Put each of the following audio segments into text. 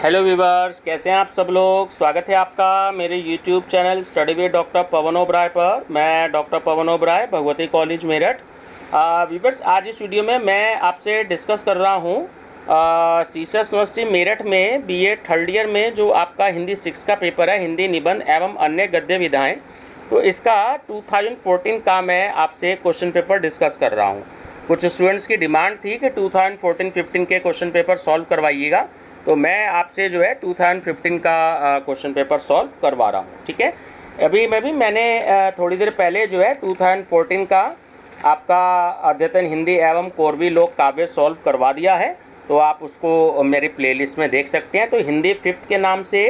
Hello viewers, कैसे हैं आप सब लोग। स्वागत है आपका मेरे YouTube channel study with doctor Pawan Oberoi पर। मैं doctor Pawan Oberoi, Bhagwati college Meerut. Viewers, आज इस वीडियो में मैं आपसे डिस्कस कर रहा हूँ सीसस यूनिवर्सिटी मेरठ में बीए थर्ड ईयर में जो आपका हिंदी 6 का पेपर है, हिंदी निबंध एवं अन्य गद्य विधाएँ। तो इसका 2014 का मैं आपसे क्वेश्चन पेपर डिस्कस कर रहा हूँ। कुछ स्टूडेंट्स की डिमांड थी कि 2014-15 के क्वेश्चन पेपर सॉल्व करवाइएगा, तो मैं आपसे जो है 2015 का क्वेश्चन पेपर सॉल्व करवा रहा हूँ। ठीक है, मैंने थोड़ी देर पहले जो है 2014 का आपका अद्यतन हिंदी एवं कोरवी लोक काव्य सॉल्व करवा दिया है, तो आप उसको मेरी प्लेलिस्ट में देख सकते हैं। तो हिंदी 5th के नाम से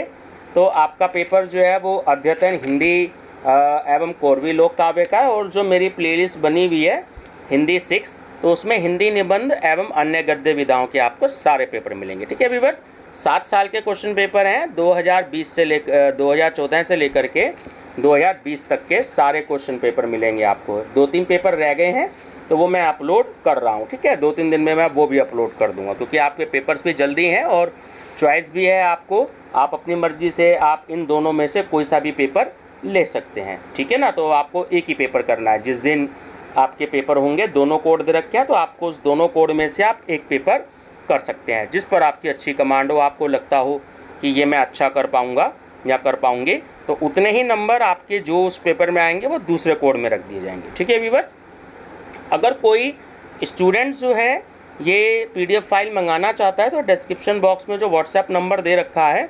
तो आपका पेपर जो है वो अद्यतन हिंदी एवं कोरवी लोक काव्य का है, और जो मेरी प्लेलिस्ट बनी हुई है हिंदी 6, तो उसमें हिंदी निबंध एवं अन्य गद्य विधाओं के आपको सारे पेपर मिलेंगे। ठीक है व्यूअर्स, 7 साल के क्वेश्चन पेपर हैं, 2020 से लेकर 2014 से लेकर के 2020 तक के सारे क्वेश्चन पेपर मिलेंगे आपको। 2-3 पेपर रह गए हैं तो वो मैं अपलोड कर रहा हूँ। ठीक है, 2-3 दिन में मैं वो भी अपलोड कर दूँगा, क्योंकि आपके पेपर्स भी जल्दी हैं और चॉइस भी है आपको। आप अपनी मर्जी से आप इन दोनों में से कोई सा भी पेपर ले सकते हैं। ठीक है ना, तो आपको एक ही पेपर करना है। जिस दिन आपके पेपर होंगे, दोनों कोड दे रखे हैं, तो आपको उस दोनों कोड में से आप एक पेपर कर सकते हैं जिस पर आपकी अच्छी कमांड हो, आपको लगता हो कि ये मैं अच्छा कर पाऊंगा या कर पाऊंगे, तो उतने ही नंबर आपके जो उस पेपर में आएंगे वो दूसरे कोड में रख दिए जाएंगे। ठीक है व्यूअर्स, अगर कोई स्टूडेंट जो है ये PDF फाइल मंगाना चाहता है तो डिस्क्रिप्शन बॉक्स में जो व्हाट्सएप नंबर दे रखा है,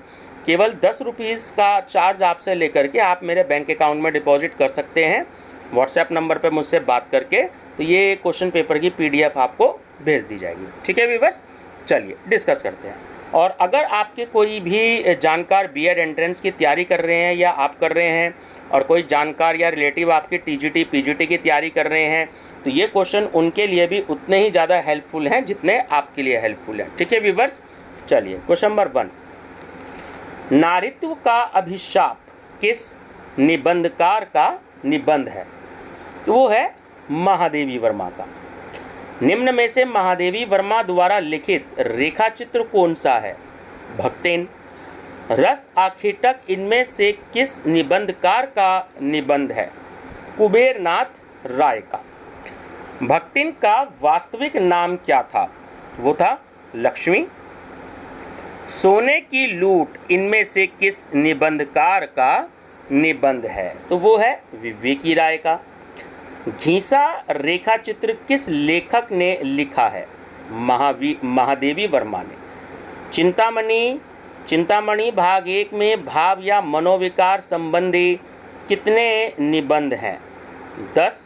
केवल 10 रुपीज़ का चार्ज आपसे लेकर के आप मेरे बैंक अकाउंट में डिपॉजिट कर सकते हैं व्हाट्सएप नंबर पे मुझसे बात करके। तो ये क्वेश्चन पेपर की PDF आपको भेज दी जाएगी। ठीक है व्यूअर्स, चलिए डिस्कस करते हैं। और अगर आपके कोई भी जानकार बीएड एंट्रेंस की तैयारी कर रहे हैं या आप कर रहे हैं, और कोई जानकार या रिलेटिव आपके TGT PGT की तैयारी कर रहे हैं, तो ये क्वेश्चन उनके लिए भी उतने ही ज़्यादा हेल्पफुल हैं जितने आपके लिए हेल्पफुल हैं। ठीक है व्यूअर्स, चलिए क्वेश्चन नंबर 1, नारीत्व का अभिशाप किस निबंधकार का निबंध है? तो वो है महादेवी वर्मा का। निम्न में से महादेवी वर्मा द्वारा लिखित रेखा चित्र कौन सा है? भक्तिन। रस आखिटक इनमें से किस निबंधकार का निबंध है? कुबेरनाथ राय का। भक्तिन का वास्तविक नाम क्या था? वो था लक्ष्मी। सोने की लूट इनमें से किस निबंधकार का निबंध है? तो वो है विवेकी राय का। घीसा रेखा चित्र किस लेखक ने लिखा है? महादेवी वर्मा ने। चिंतामणि भाग 1 में भाव या मनोविकार संबंधी कितने निबंध हैं? 10।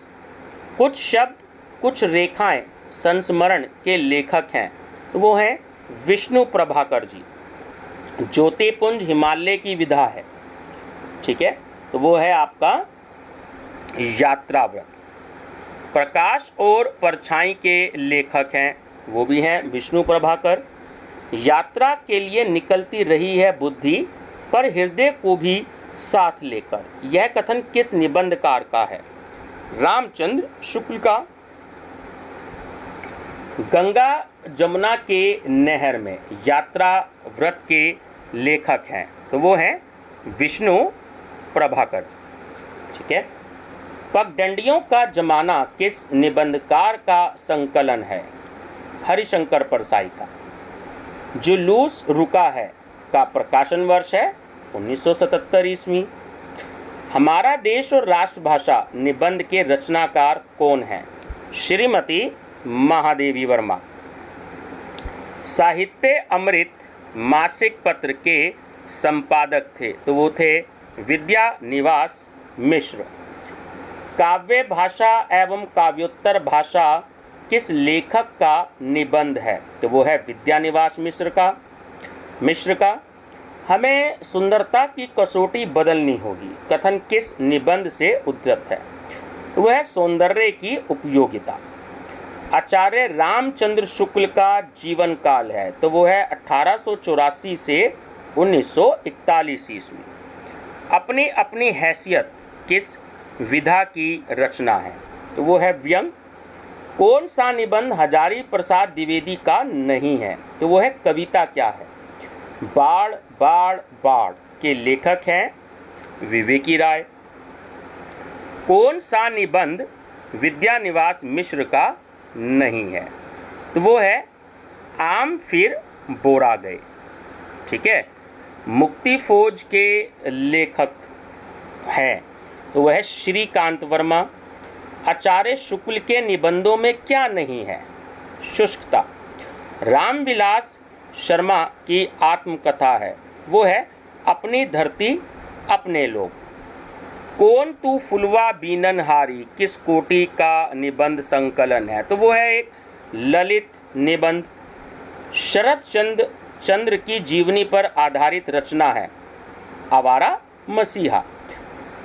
कुछ शब्द कुछ रेखाएं संस्मरण के लेखक हैं, तो वो हैं विष्णु प्रभाकर जी। ज्योतिपुंज हिमालय की विधा है। ठीक है, तो वो है आपका यात्राव्रत। प्रकाश और परछाई के लेखक हैं, वो भी हैं विष्णु प्रभाकर। यात्रा के लिए निकलती रही है बुद्धि, पर हृदय को भी साथ लेकर, यह कथन किस निबंधकार का है? रामचंद्र शुक्ल का। गंगा जमुना के नहर में यात्रा व्रत के लेखक हैं, तो वो हैं विष्णु प्रभाकर। ठीक है, पगडंडियों का जमाना किस निबंधकार का संकलन है? हरिशंकर परसाई का। जुलूस रुका है का प्रकाशन वर्ष है 1977 ईस्वी। हमारा देश और राष्ट्रभाषा निबंध के रचनाकार कौन हैं? श्रीमती महादेवी वर्मा। साहित्य अमृत मासिक पत्र के संपादक थे, तो वो थे विद्या निवास मिश्र। काव्य भाषा एवं काव्योत्तर भाषा किस लेखक का निबंध है? तो वो है विद्या निवास मिश्र का। हमें सुंदरता की कसौटी बदलनी होगी, कथन किस निबंध से उद्धृत है? तो वह है सौंदर्य की उपयोगिता। आचार्य रामचंद्र शुक्ल का जीवन काल है, तो वो है 1884 से 1941 ईस्वी। अपनी अपनी हैसियत किस विधा की रचना है? तो वो है व्यंग। कौन सा निबंध हजारी प्रसाद द्विवेदी का नहीं है? तो वो है कविता क्या है। बाढ़ बाढ़ बाढ़ के लेखक हैं विवेकी राय। कौन सा निबंध विद्यानिवास मिश्र का नहीं है? तो वो है आम फिर बोरा गए। ठीक है, मुक्ति फौज के लेखक हैं तो वह है श्रीकांत वर्मा। आचार्य शुक्ल के निबंधों में क्या नहीं है? शुष्कता। रामविलास शर्मा की आत्मकथा है, वो है अपनी धरती अपने लोग। कौन तू फुलवा बीनन हारी किस कोटि का निबंध संकलन है? तो वो है एक ललित निबंध। शरद चंद्र की जीवनी पर आधारित रचना है आवारा मसीहा।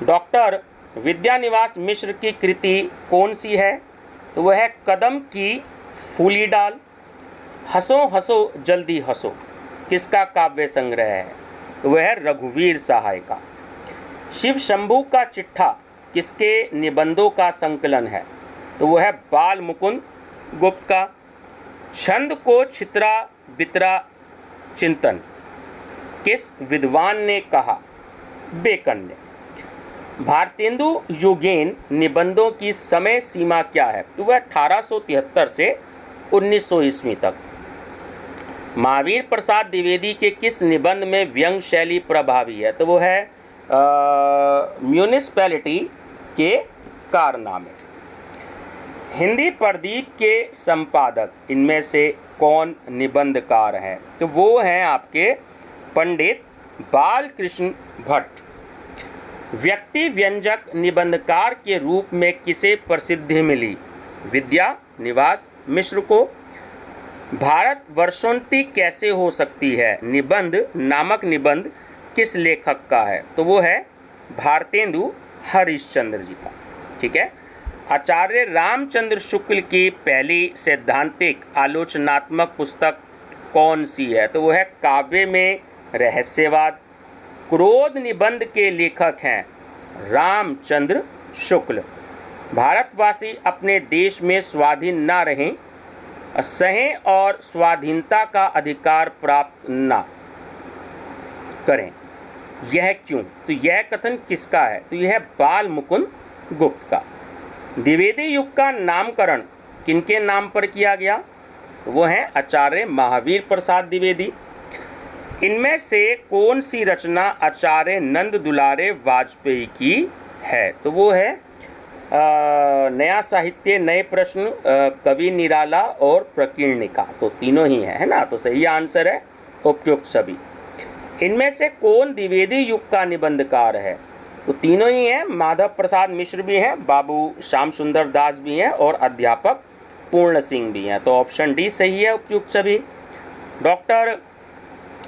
डॉक्टर विद्यानिवास मिश्र की कृति कौन सी है? तो वह है कदम की फूली डाल। हंसो हंसो जल्दी हंसो किसका काव्य संग्रह है? तो वह है रघुवीर सहाय का। शिव शंभू का चिट्ठा किसके निबंधों का संकलन है? तो वह है बाल मुकुंद गुप्त का। छंद को छितरा बितरा चिंतन किस विद्वान ने कहा? बेकन ने। भारतेंदु युगेन निबंधों की समय सीमा क्या है? तो वह 1873 से 1900 ईस्वी तक। महावीर प्रसाद द्विवेदी के किस निबंध में व्यंग शैली प्रभावी है? तो वो है म्यूनिसिपैलिटी के कारनामे। हिंदी प्रदीप के संपादक इनमें से कौन निबंधकार हैं? तो वो हैं आपके पंडित बालकृष्ण भट्ट। व्यक्ति व्यंजक निबंधकार के रूप में किसे प्रसिद्धि मिली? विद्यानिवास मिश्र को। भारत वर्षोन्नति कैसे हो सकती है? निबंध नामक निबंध किस लेखक का है? तो वो है भारतेंदु हरिश्चंद्र जी का। ठीक है। आचार्य रामचंद्र शुक्ल की पहली सैद्धांतिक आलोचनात्मक पुस्तक कौन सी है? तो वो है काव्य में रहस्यवाद। क्रोध निबंध के लेखक हैं रामचंद्र शुक्ल। भारतवासी अपने देश में स्वाधीन न रहें, सहें और स्वाधीनता का अधिकार प्राप्त न करें, यह क्यों? तो यह कथन किसका है? तो यह बाल मुकुंद गुप्त का। द्विवेदी युग का नामकरण किनके नाम पर किया गया? तो वो हैं आचार्य महावीर प्रसाद द्विवेदी। इनमें से कौन सी रचना आचार्य नंद दुलारे वाजपेयी की है? तो वो है नया साहित्य, नए प्रश्न, कवि निराला और प्रकीर्णिका। तो तीनों ही है ना? तो सही आंसर है उपयुक्त सभी। इनमें से कौन द्विवेदी युग का निबंधकार है? तो तीनों ही हैं। माधव प्रसाद मिश्र भी हैं, बाबू श्याम सुंदर दास भी हैं और अध्यापक पूर्ण सिंह भी हैं। तो ऑप्शन डी सही है उपयुक्त सभी। डॉक्टर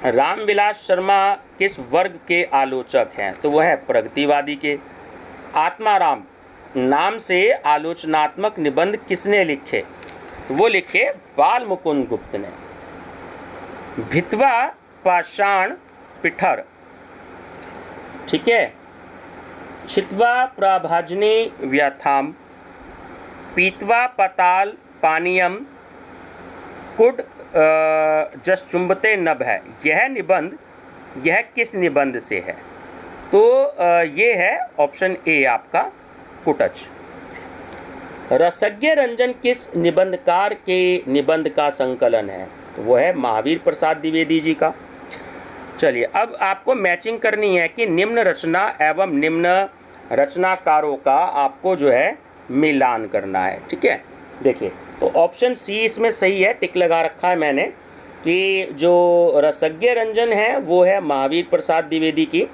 रामविलास शर्मा किस वर्ग के आलोचक हैं? तो वह है प्रगतिवादी के। आत्माराम नाम से आलोचनात्मक निबंध किसने लिखे? तो वो लिखे बाल मुकुंद गुप्त ने। भितवा पाषाण पिठर, ठीक है, छित्वा प्रभाजनी व्यथाम, पीतवा पताल पानीयम, कुड जस चुंबते नभ है, यह निबंध यह किस निबंध से है? तो ये है ऑप्शन ए आपका कुटच। रसज्ञ रंजन किस निबंधकार के निबंध का संकलन है? तो वो है महावीर प्रसाद द्विवेदी जी का। चलिए अब आपको मैचिंग करनी है कि निम्न रचना एवं निम्न रचनाकारों का आपको जो है मिलान करना है। ठीक है, देखिए तो ऑप्शन सी इसमें सही है, टिक लगा रखा है मैंने कि जो रसज्ञ रंजन है वो है महावीर प्रसाद द्विवेदी की,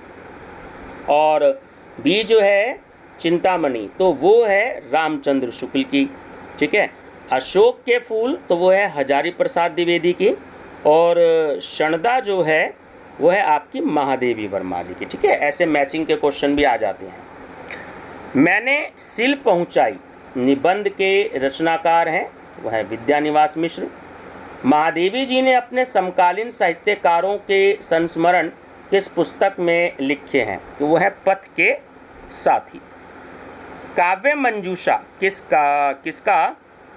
और बी जो है चिंतामणि तो वो है रामचंद्र शुक्ल की। ठीक है, अशोक के फूल तो वो है हजारी प्रसाद द्विवेदी की, और शणदा जो है वो है आपकी महादेवी वर्मा जी की। ठीक है, ऐसे मैचिंग के क्वेश्चन भी आ जाते हैं। मैंने सिल पहुंचाई निबंध के रचनाकार हैं वह है विद्यानिवास मिश्र। महादेवी जी ने अपने समकालीन साहित्यकारों के संस्मरण किस पुस्तक में लिखे हैं? तो वो है पथ के साथी। काव्य मंजूषा किसका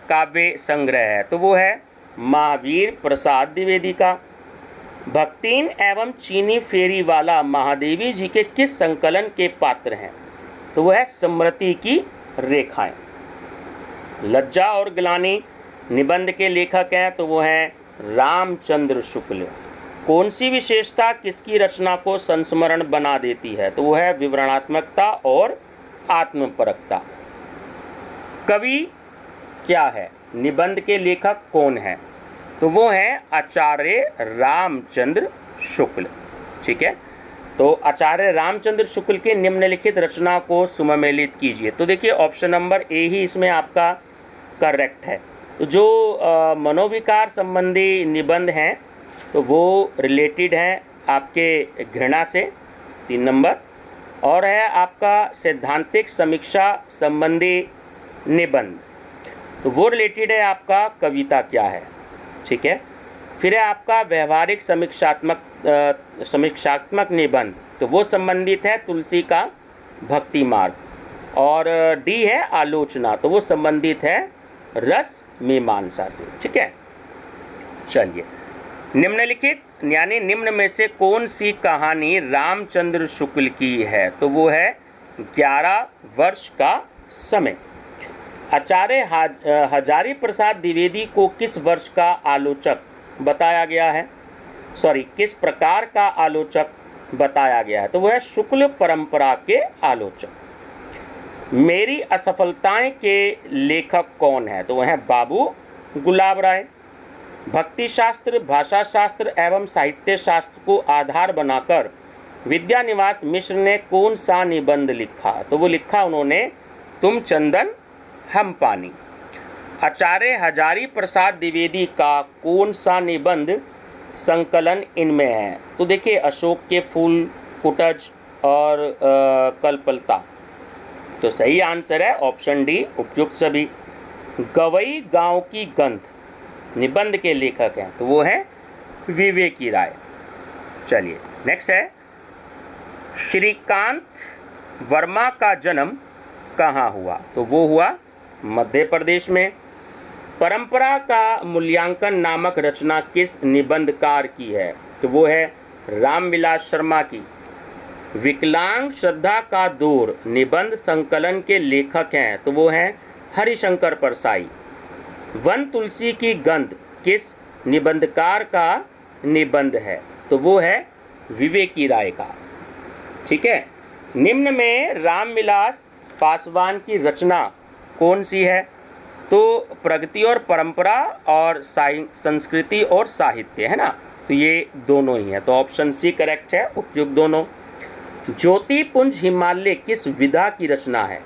काव्य संग्रह है? तो वो है महावीर प्रसाद द्विवेदी का। भक्तिन एवं चीनी फेरी वाला महादेवी जी के किस संकलन के पात्र हैं? तो वह है स्मृति की रेखाएं। लज्जा और ग्लानि निबंध के लेखक हैं, तो वो हैं रामचंद्र शुक्ल। कौन सी विशेषता किसकी रचना को संस्मरण बना देती है? तो वो है विवरणात्मकता और आत्मपरकता। कवि क्या है? निबंध के लेखक कौन है? तो वो हैं आचार्य रामचंद्र शुक्ल। ठीक है, तो आचार्य रामचंद्र शुक्ल की निम्नलिखित रचना को सुमेलित कीजिए। तो देखिए ऑप्शन नंबर ए ही इसमें आपका करेक्ट है। तो जो मनोविकार संबंधी निबंध हैं तो वो रिलेटेड हैं आपके घृणा से, 3 नंबर, और है आपका सैद्धांतिक समीक्षा संबंधी निबंध, तो वो रिलेटेड है आपका कविता क्या है। ठीक है, फिर है आपका व्यवहारिक समीक्षात्मक निबंध, तो वो संबंधित है तुलसी का भक्ति मार्ग, और डी है आलोचना, तो वो संबंधित है रस मीमांसा से। ठीक है, चलिए, निम्नलिखित यानी निम्न में से कौन सी कहानी रामचंद्र शुक्ल की है? तो वो है 11 वर्ष का समय। आचार्य हजारी प्रसाद द्विवेदी को किस वर्ष का आलोचक बताया गया है? किस प्रकार का आलोचक बताया गया है? तो वह है शुक्ल परंपरा के आलोचक। मेरी असफलताएं के लेखक कौन है? तो वह है बाबू गुलाब राय। भक्ति शास्त्र, भाषा शास्त्र एवं साहित्य शास्त्र को आधार बनाकर विद्यानिवास मिश्र ने कौन सा निबंध लिखा? तो वो लिखा उन्होंने तुम चंदन हम पानी। आचार्य हजारी प्रसाद द्विवेदी का कौन सा निबंध संकलन इनमें है? तो देखिए अशोक के फूल, कुटज और कल्पलता। तो सही आंसर है ऑप्शन डी, उपयुक्त सभी। गवई गांव की गंध निबंध के लेखक हैं, तो वो हैं विवेकी राय। चलिए नेक्स्ट है, श्रीकांत वर्मा का जन्म कहाँ हुआ? तो वो हुआ मध्य प्रदेश में। परंपरा का मूल्यांकन नामक रचना किस निबंधकार की है? तो वो है रामविलास शर्मा की। विकलांग श्रद्धा का दौर निबंध संकलन के लेखक हैं, तो वो हैं हरिशंकर परसाई। वन तुलसी की गंध किस निबंधकार का निबंध है? तो वो है विवेकी राय का। ठीक है, निम्न में रामविलास पासवान की रचना कौन सी है? तो प्रगति और परंपरा और संस्कृति और साहित्य है ना, तो ये दोनों ही है, तो ऑप्शन सी करेक्ट है, उपयुक्त दोनों। ज्योतिपुंज हिमालय किस विधा की रचना है?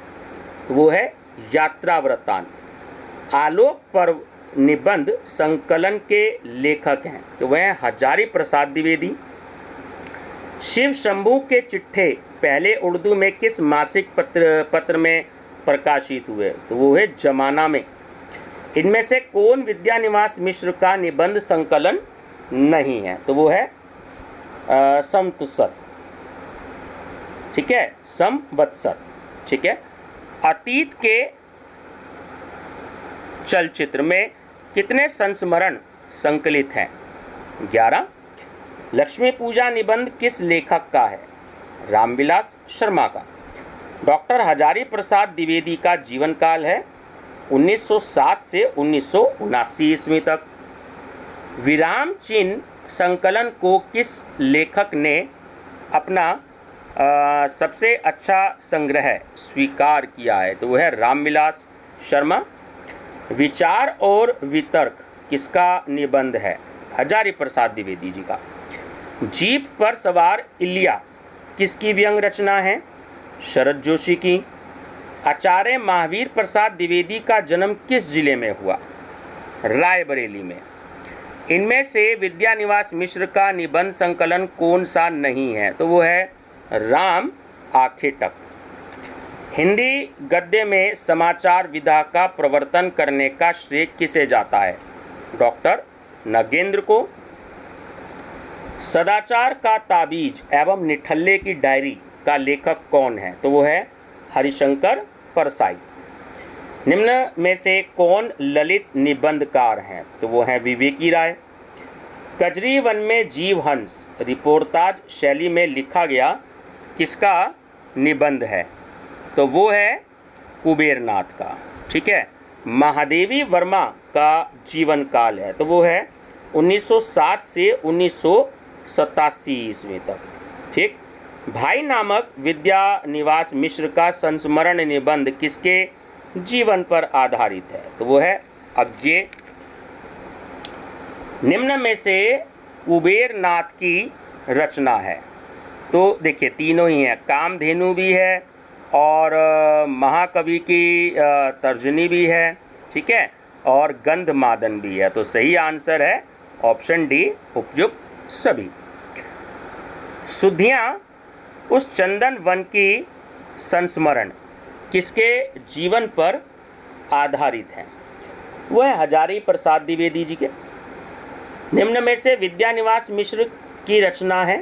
तो वो है यात्रा वृत्तांत। आलोक पर्व निबंध संकलन के लेखक हैं, तो वह हैं हजारी प्रसाद द्विवेदी। शिव शंभू के चिट्ठे पहले उर्दू में किस मासिक पत्र में प्रकाशित हुए? तो वो है जमाना में। इनमें से कौन विद्यानिवास मिश्र का निबंध संकलन नहीं है? तो वो है समवत्सर। ठीक है, समवत्सर। ठीक है, अतीत के चलचित्र में कितने संस्मरण संकलित हैं? 11। लक्ष्मी पूजा निबंध किस लेखक का है? रामविलास शर्मा का। डॉक्टर हजारी प्रसाद द्विवेदी का जीवन काल है 1907 से 1979 ईस्वी तक। विराम चिन्ह संकलन को किस लेखक ने अपना सबसे अच्छा संग्रह स्वीकार किया है? तो वह है रामविलास शर्मा। विचार और वितर्क किसका निबंध है? हजारी प्रसाद द्विवेदी जी का। जीप पर सवार इलिया किसकी व्यंग रचना है? शरद जोशी की। आचार्य महावीर प्रसाद द्विवेदी का जन्म किस जिले में हुआ? रायबरेली में। इनमें से विद्यानिवास मिश्र का निबंध संकलन कौन सा नहीं है? तो वो है राम आखेटक। हिंदी गद्य में समाचार विधा का प्रवर्तन करने का श्रेय किसे जाता है? डॉक्टर नगेंद्र को। सदाचार का ताबीज एवं निठल्ले की डायरी का लेखक कौन है? तो वो है हरिशंकर परसाई। निम्न में से कौन ललित निबंधकार हैं? तो वो हैं विवेकी राय। कजरी वन में जीव हंस रिपोर्टाज शैली में लिखा गया किसका निबंध है? तो वो है कुबेरनाथ का। ठीक है। महादेवी वर्मा का जीवन काल है, तो वो है 1907 से 1987 ईस्वी तक। ठीक। भाई नामक विद्यानिवास मिश्र का संस्मरण निबंध किसके जीवन पर आधारित है? तो वो है अज्ञेय। निम्न में से कुबेरनाथ की रचना है? तो देखिए तीनों ही हैं, कामधेनु भी है और महाकवि की तर्जनी भी है। ठीक है। और गंधमादन भी है। तो सही आंसर है ऑप्शन डी, उपयुक्त सभी। सुधियाँ उस चंदन वन की संस्मरण किसके जीवन पर आधारित है? वह हजारी प्रसाद द्विवेदी जी के। निम्न में से विद्यानिवास मिश्र की रचना है?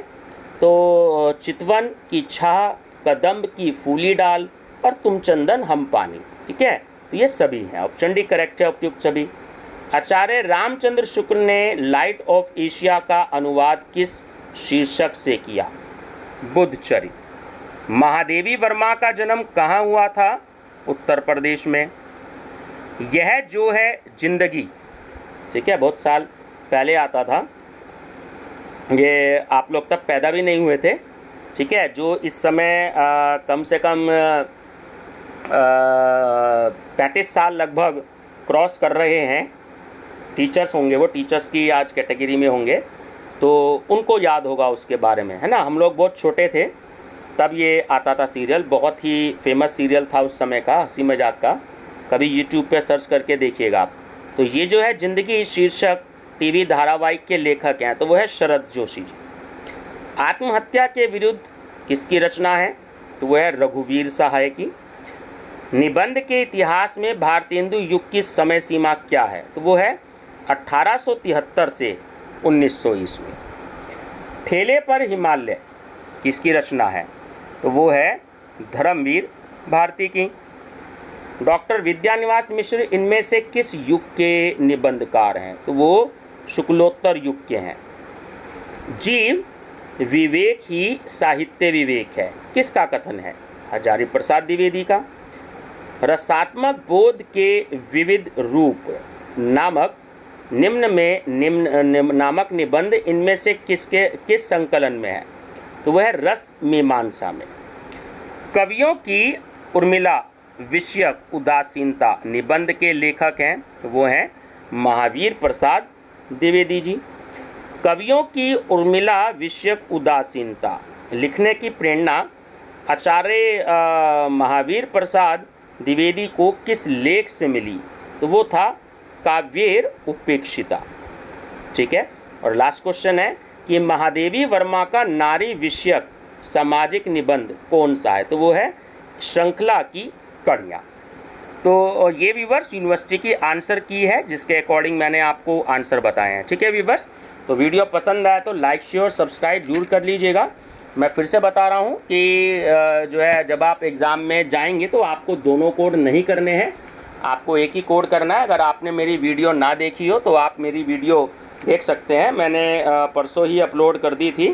तो चितवन की छाह, कदम्ब की फूली डाल और तुम चंदन हम पानी। ठीक है। तो ये सभी हैं, ऑप्शन डी करेक्ट है, उपयुक्त सभी। आचार्य रामचंद्र शुक्ल ने लाइट ऑफ एशिया का अनुवाद किस शीर्षक से किया? बुद्धचरित। महादेवी वर्मा का जन्म कहाँ हुआ था? उत्तर प्रदेश में। यह जो है जिंदगी, ठीक है, बहुत साल पहले आता था, ये आप लोग तब पैदा भी नहीं हुए थे। ठीक है। जो इस समय कम से कम 35 साल लगभग क्रॉस कर रहे हैं, टीचर्स होंगे, वो टीचर्स की आज कैटेगरी में होंगे, तो उनको याद होगा उसके बारे में, है ना। हम लोग बहुत छोटे थे तब ये आता था सीरियल, बहुत ही फेमस सीरियल था उस समय का, हंसी मजाक का। कभी यूट्यूब पे सर्च करके देखिएगा आप। तो ये जो है जिंदगी शीर्षक टीवी धारावाहिक के लेखक हैं, तो वो है शरद जोशी जी। आत्महत्या के विरुद्ध किसकी रचना है? तो वह है रघुवीर सहाय की। निबंध के इतिहास में भारतेंदु युग की समय सीमा क्या है? तो वो है 1873 से 1900 ईस्वी। थेले पर हिमालय किसकी रचना है? तो वो है धर्मवीर भारती की। डॉक्टर विद्यानिवास मिश्र इनमें से किस युग के निबंधकार हैं? तो वो शुक्लोत्तर युग के हैं। जीव विवेक ही साहित्य विवेक है, किसका कथन है? हजारी प्रसाद द्विवेदी का। रसात्मक बोध के विविध रूप नामक नामक निबंध इनमें से किस संकलन में है? तो वह है रस मीमांसा में। कवियों की उर्मिला विषयक उदासीनता निबंध के लेखक हैं? तो वो हैं महावीर प्रसाद द्विवेदी जी। कवियों की उर्मिला विषयक उदासीनता लिखने की प्रेरणा आचार्य महावीर प्रसाद द्विवेदी को किस लेख से मिली? तो वो था काव्येर उपेक्षिता। ठीक है। और लास्ट क्वेश्चन है कि महादेवी वर्मा का नारी विषयक सामाजिक निबंध कौन सा है? तो वो है श्रृंखला की कड़ियाँ। तो ये व्यूवर्स यूनिवर्सिटी की आंसर की है, जिसके अकॉर्डिंग मैंने आपको आंसर बताए हैं। ठीक है व्यूवर्स, तो वीडियो पसंद आया तो लाइक शेयर सब्सक्राइब जरूर कर लीजिएगा। मैं फिर से बता रहा हूँ कि जो है जब आप एग्ज़ाम में जाएंगे तो आपको दोनों कोड नहीं करने हैं, आपको एक ही कोड करना है। अगर आपने मेरी वीडियो ना देखी हो तो आप मेरी वीडियो देख सकते हैं, मैंने परसों ही अपलोड कर दी थी।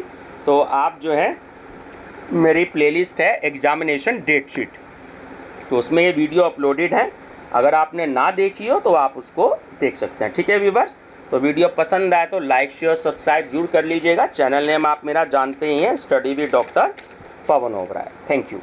तो आप जो है मेरी प्लेलिस्ट है एग्जामिनेशन डेट शीट, तो उसमें ये वीडियो अपलोडेड है। अगर आपने ना देखी हो तो आप उसको देख सकते हैं। ठीक है व्यूवर्स, तो वीडियो पसंद आए तो लाइक शेयर सब्सक्राइब जरूर कर लीजिएगा। चैनल नेम आप मेरा जानते ही हैं, study with doctor Pawan Oberoi. Thank you.